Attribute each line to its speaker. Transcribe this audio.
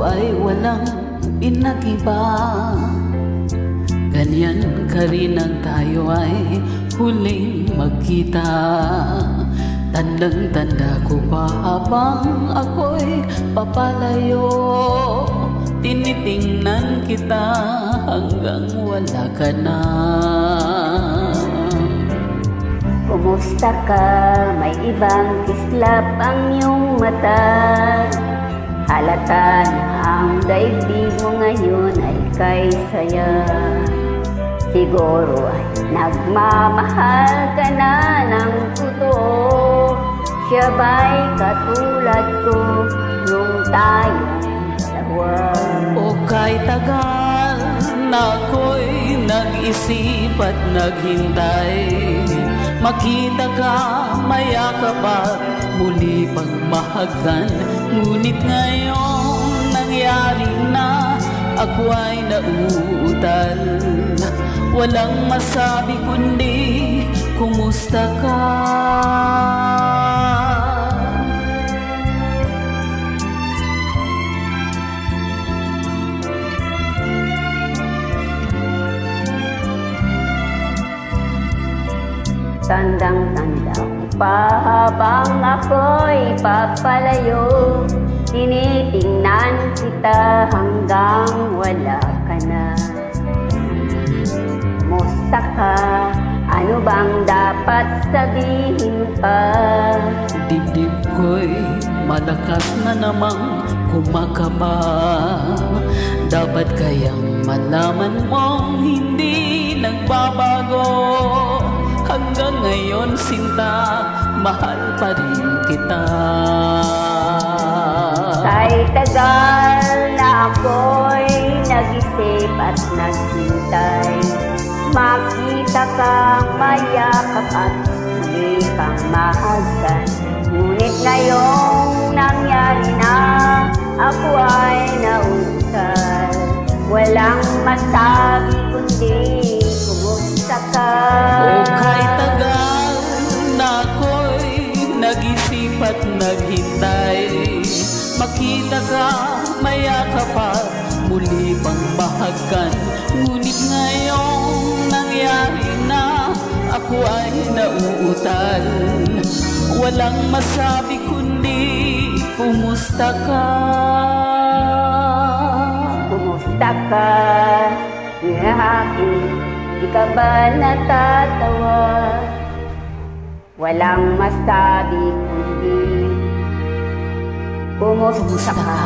Speaker 1: ay walang pinagiba. Ganyan ka rin ang tayo ay huling magkita. Tandang-tanda ko pa habang ako'y papalayo, tinitingnan kita hanggang wala ka na.
Speaker 2: Kumusta ka? May ibang kislap ang iyong mata. Halata na ang daigdig mo ngayon ay kay saya. Siguro ay nagmamahal ka na ng totoo. Siya ba'y katulad ko nung tayong dalawa?
Speaker 1: O kay tagal na ako'y nag-isip at naghintay, makita ka, mayakap at muli pang mahagan. Ngunit ngayon nangyari na, ako ay nauutal. Walang masabi kundi kumusta ka.
Speaker 2: Tandang-tanda ko pa habang ako'y papalayo, tinitingnan kita hanggang wala ka na. Kumusta ka? Ano bang dapat sabihin pa?
Speaker 1: Dibdib ko'y malakas na namang kumakaba. Dapat kayang malaman mong hindi nagbabago. Hanggang ngayon sinta, mahal pa rin kita.
Speaker 2: Kahit tagal na ako'y nag-isip at naghintay, makita kang mayakap at muli kang mahagdan. Ngunit ngayong nangyari na, ako ay nautal. Walang masabi kundi kumusta ka?
Speaker 1: O kahit tagal na ako'y nag-isip at naghintay, makita ka, mayakap at muli pang bahagkan. Ngunit ngayong nangyari na, ako ay nauutal. Walang masabi kundi kumusta ka?
Speaker 2: Kumusta ka? Hihaki, di ka ba natatawa? Walang masabi kundi kumusta ka?